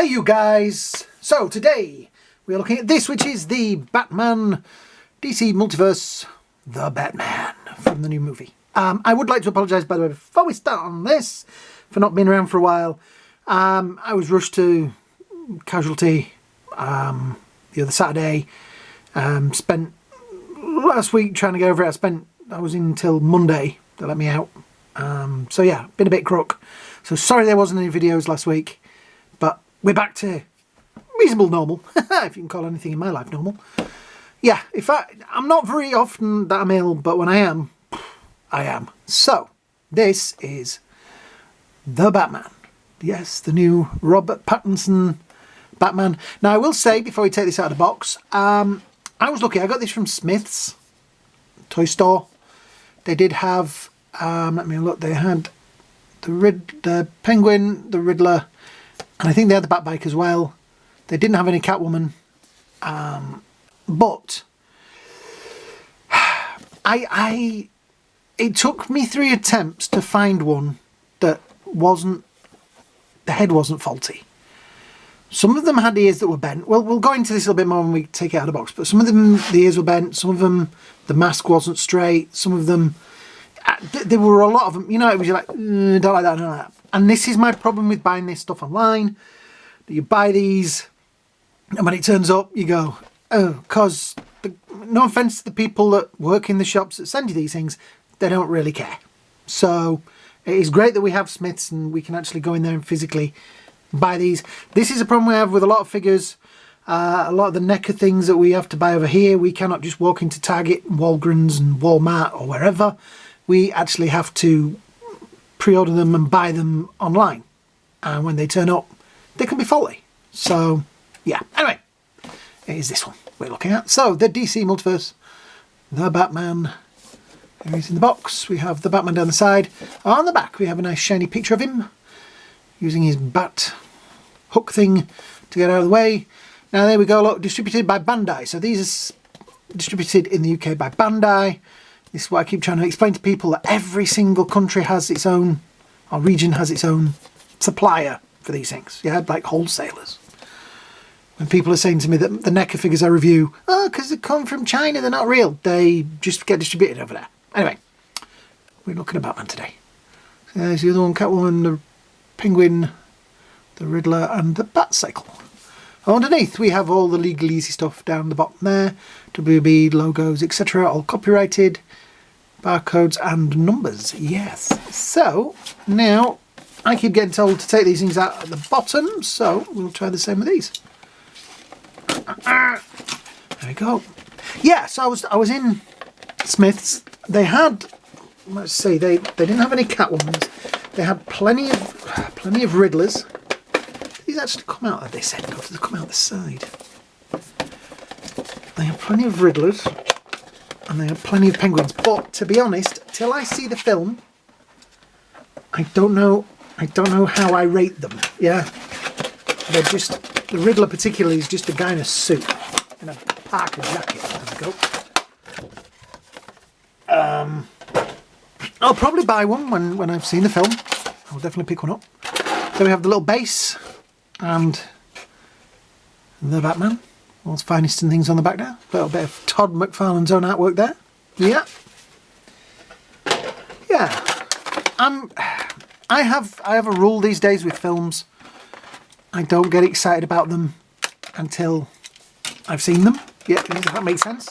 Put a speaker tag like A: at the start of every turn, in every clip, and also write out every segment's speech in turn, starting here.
A: Hey you guys! So today we are looking at this, which is the Batman DC Multiverse, The Batman from the new movie. I would like to apologise, by the way, before we start on this, for not being around for a while. I was rushed to Casualty the other Saturday. Spent last week trying to get over it. I was in until Monday. They let me out. So yeah, been a bit crook. So sorry there wasn't any videos last week, but we're back to reasonable normal, if you can call anything in my life normal. Yeah, I'm not very often that I'm ill, but when I am, I am. So, this is The Batman. Yes, the new Robert Pattinson Batman. Now, I will say, before we take this out of the box, I was lucky. I got this from Smith's toy store. They did have, let me look, they had the Penguin, the Riddler, and I think they had the Batbike as well. They didn't have any Catwoman, but it took me 3 attempts to find one that the head wasn't faulty. Some of them had ears that were bent. Well, we'll go into this a little bit more when we take it out of the box, but some of them, the ears were bent, some of them, the mask wasn't straight, some of them, there were a lot of them, you know, it was like, don't like that, don't like that. And this is my problem with buying this stuff online. You buy these, and when it turns up, you go, oh, because, no offence to the people that work in the shops that send you these things, they don't really care. So, it is great that we have Smiths and we can actually go in there and physically buy these. This is a problem we have with a lot of figures. A lot of the NECA things that we have to buy over here, we cannot just walk into Target, Walgreens and Walmart or wherever. We actually have to pre-order them and buy them online. And when they turn up, they can be faulty. So, yeah. Anyway, it is this one we're looking at. So, the DC Multiverse, The Batman. Here he's in the box. We have the Batman down the side. On the back, we have a nice shiny picture of him using his bat hook thing to get out of the way. Now, there we go. Look, distributed by Bandai. So, these are distributed in the UK by Bandai. This is what I keep trying to explain to people, that every single country has its own, or region has its own supplier for these things. Yeah, like wholesalers. When people are saying to me that the NECA figures I review, oh, because they come from China, they're not real. They just get distributed over there. Anyway, we're looking at Batman today. So there's the other one, Catwoman, the Penguin, the Riddler, and the Batcycle. Underneath, we have all the Legal Easy stuff down the bottom there. WB, logos, etc. All copyrighted. Barcodes and numbers. Yes. So, now, I keep getting told to take these things out at the bottom. So, we'll try the same with these. There we go. Yeah, so I was in Smith's. They had, let's see, they didn't have any Catwomans. They had plenty of Riddlers. These actually come out of this end, or do they come out the side? They have plenty of Riddlers, and they have plenty of Penguins. But to be honest, till I see the film, I don't know how I rate them. Yeah, they're just, the Riddler particularly is just a guy in a suit, in a Parker jacket. There we go. I'll probably buy one when I've seen the film. I'll definitely pick one up. Then we have the little base. And the Batman, world's finest and things on the back there. A little bit of Todd McFarlane's own artwork there. Yeah. Yeah. I have a rule these days with films. I don't get excited about them until I've seen them. Yeah, does that make sense?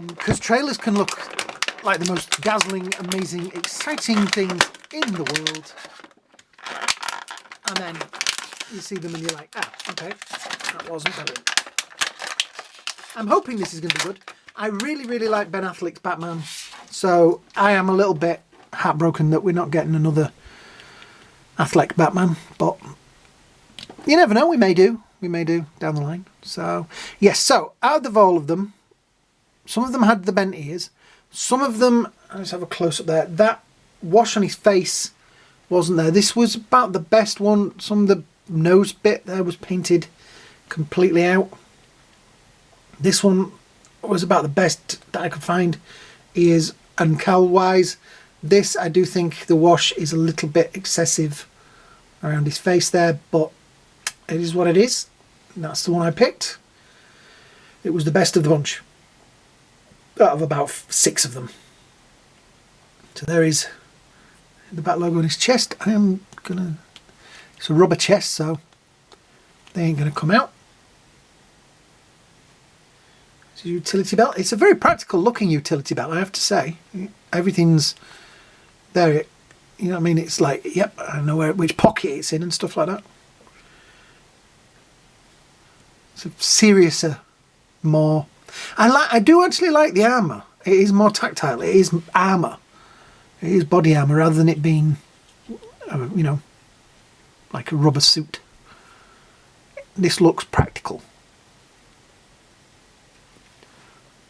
A: Because trailers can look like the most dazzling, amazing, exciting things in the world. And then you see them and you're like, ah, okay, that wasn't brilliant. I'm hoping this is going to be good. I really, really like Ben Affleck's Batman. So I am a little bit heartbroken that we're not getting another Affleck Batman. But you never know, we may do. We may do down the line. So, yes, so out of all of them, some of them had the bent ears. Some of them, let's have a close-up there. That wash on his face wasn't there. This was about the best one. Some of the nose bit there was painted completely out. This one was about the best that I could find, ears and cowl wise. This, I do think the wash is a little bit excessive around his face there, but it is what it is. That's the one I picked. It was the best of the bunch out of about 6 of them. So there is the back logo on his chest. I am gonna, it's a rubber chest, so they ain't gonna come out. It's a utility belt. It's a very practical looking utility belt, I have to say. Everything's there. You know what I mean? It's like, yep, I know which pocket it's in and stuff like that. It's a seriouser, more. I do actually like the armour. It is more tactile. It is armour. It is body armour rather than it being, you know, like a rubber suit. This looks practical.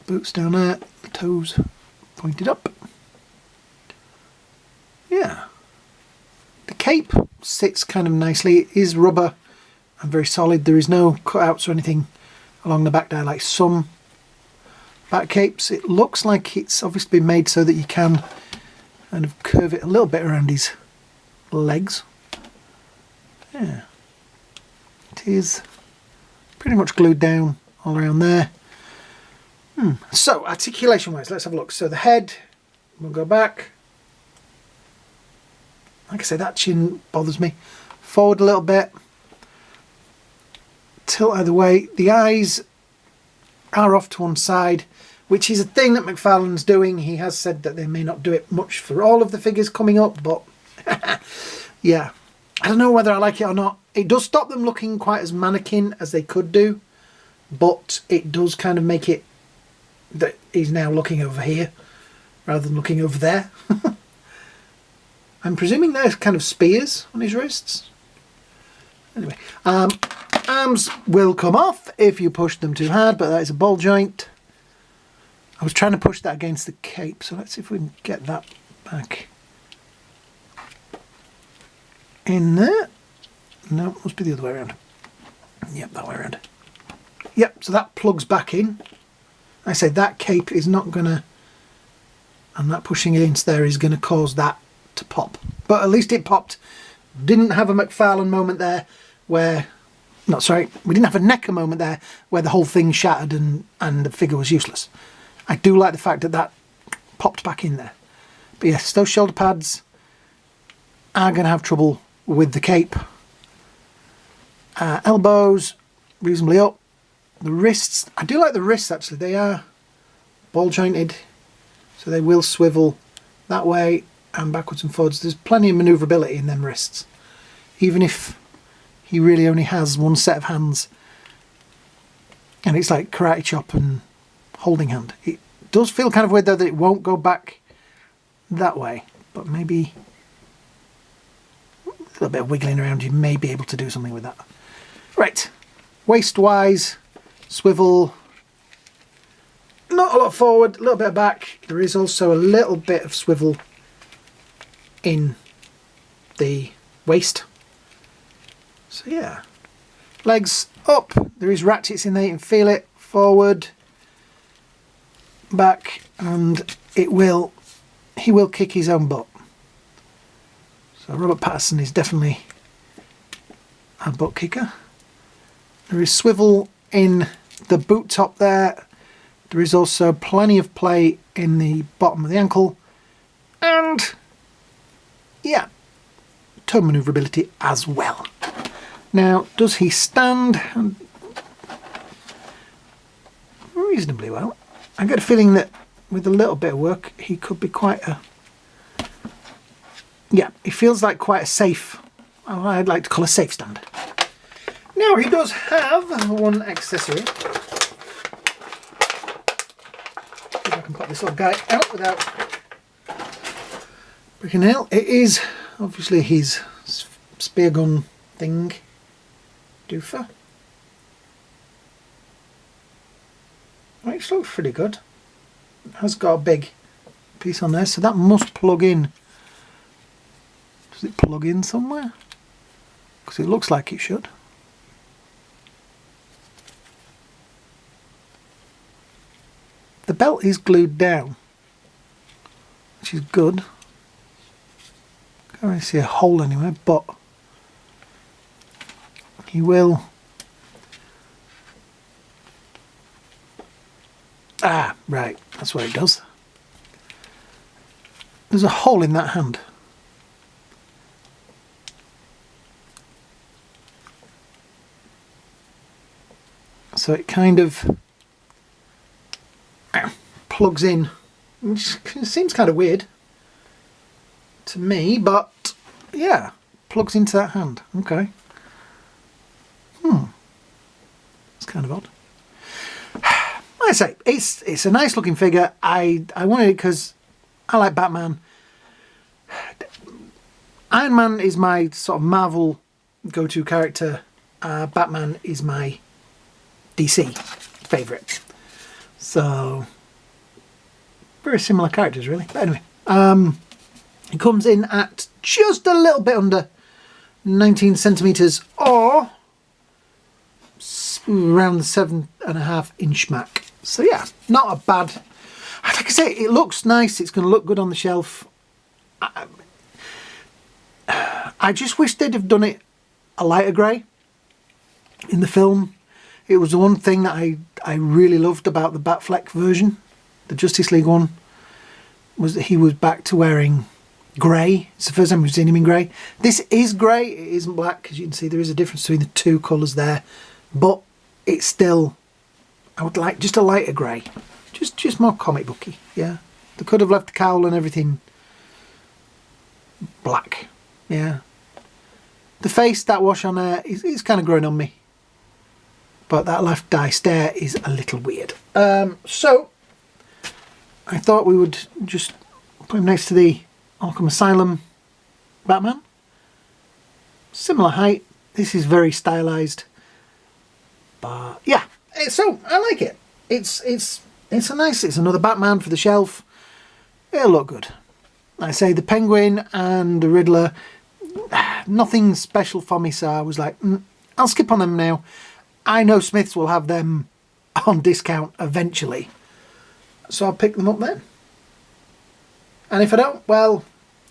A: Boots down there, the toes pointed up. Yeah. The cape sits kind of nicely. It is rubber and very solid. There is no cutouts or anything along the back there like some back capes. It looks like it's obviously been made so that you can kind of curve it a little bit around his legs. Yeah. It is pretty much glued down all around there. So, articulation wise, let's have a look. So the head, we'll go back. Like I say, that chin bothers me. Forward a little bit. Tilt either way. The eyes are off to one side, which is a thing that McFarlane's doing. He has said that they may not do it much for all of the figures coming up, but yeah. I don't know whether I like it or not. It does stop them looking quite as mannequin as they could do, but it does kind of make it that he's now looking over here rather than looking over there. I'm presuming they're kind of spears on his wrists. Anyway, arms will come off if you push them too hard, but that is a ball joint. I was trying to push that against the cape, so let's see if we can get that back in there. No, must be the other way around. Yep, that way around. Yep, so that plugs back in. I said that cape is not going to, and that pushing against there is going to cause that to pop. But at least it popped. Didn't have a McFarlane moment there where, not sorry, we didn't have a Necker moment there where the whole thing shattered and the figure was useless. I do like the fact that that popped back in there. But yes, those shoulder pads are going to have trouble with the cape. Elbows reasonably up. The wrists, I do like the wrists actually. They are ball jointed, so they will swivel that way and backwards and forwards. There's plenty of manoeuvrability in them wrists, even if he really only has one set of hands and it's like karate chop and holding hand. It does feel kind of weird though that it won't go back that way, but maybe a little bit of wiggling around, you may be able to do something with that. Right, waist wise, swivel, not a lot forward, a little bit back. There is also a little bit of swivel in the waist. So yeah, legs up, there is ratchets in there, you can feel it, forward, back, and he will kick his own butt. So Robert Pattinson is definitely a butt kicker. There is swivel in the boot top there. There is also plenty of play in the bottom of the ankle, and yeah, toe manoeuvrability as well. Now, does he stand? Reasonably well. I get a feeling that with a little bit of work he could be quite a, yeah, he feels like quite a safe, I'd like to call a safe stand. Now he does have one accessory. See if I can pop this little guy out without breaking a nail. It is obviously his spear gun thing, doofer. Which looks pretty good. It has got a big piece on there, so that must plug in. Does it plug in somewhere? Because it looks like it should. The belt is glued down, which is good. Can't really see a hole anywhere, but he will... Ah, right, that's what it does. There's a hole in that hand. So it kind of plugs in, which seems kind of weird to me, but yeah, plugs into that hand. Okay. It's kind of odd. Like I say, it's a nice looking figure. I wanted it because I like Batman. Iron Man is my sort of Marvel go-to character. Batman is my DC favourite. So, very similar characters really. But anyway, it comes in at just a little bit under 19 centimetres, or around the 7.5-inch mark. So yeah, not a bad... Like I say, it looks nice. It's going to look good on the shelf. I just wish they'd have done it a lighter grey in the film. It was the one thing that I really loved about the Batfleck version, the Justice League one, was that he was back to wearing grey. It's the first time we've seen him in grey. This is grey, it isn't black, because you can see there is a difference between the two colours there, but it's still, I would like just a lighter grey, just more comic booky. Yeah, they could have left the cowl and everything black. Yeah, the face, that wash on there, is kind of growing on me. But that left eye stare is a little weird. So, I thought we would just put him next to the Arkham Asylum Batman. Similar height. This is very stylized. But yeah, so I like it. It's a nice, it's another Batman for the shelf. It'll look good. Like I say, the Penguin and the Riddler, nothing special for me, so I was like, I'll skip on them now. I know Smiths will have them on discount eventually, so I'll pick them up then. And if I don't, well,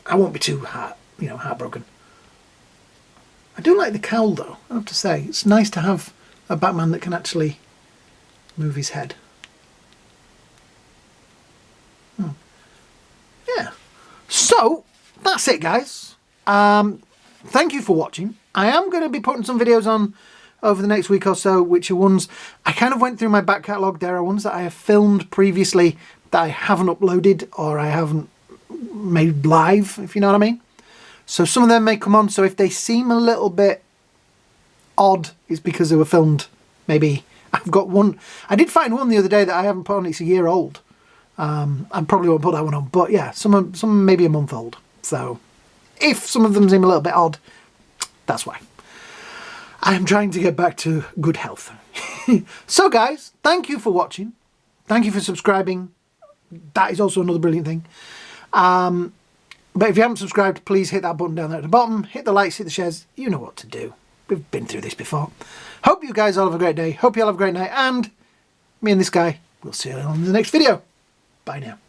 A: I won't be too heartbroken. I do like the cowl though, I have to say. It's nice to have a Batman that can actually move his head. Yeah. So, that's it guys. Thank you for watching. I am going to be putting some videos on over the next week or so, which are ones I kind of went through my back catalogue. There are ones that I have filmed previously that I haven't uploaded or I haven't made live, if you know what I mean. So some of them may come on, so if they seem a little bit odd, it's because they were filmed maybe... I've got one... I did find one the other day that I haven't put on. It's a year old. I probably won't put that one on, but yeah, some maybe a month old. So if some of them seem a little bit odd, that's why. I am trying to get back to good health. So guys, thank you for watching. Thank you for subscribing. That is also another brilliant thing. But if you haven't subscribed, please hit that button down there at the bottom. Hit the likes, hit the shares. You know what to do. We've been through this before. Hope you guys all have a great day. Hope you all have a great night. And me and this guy, we'll see you on the next video. Bye now.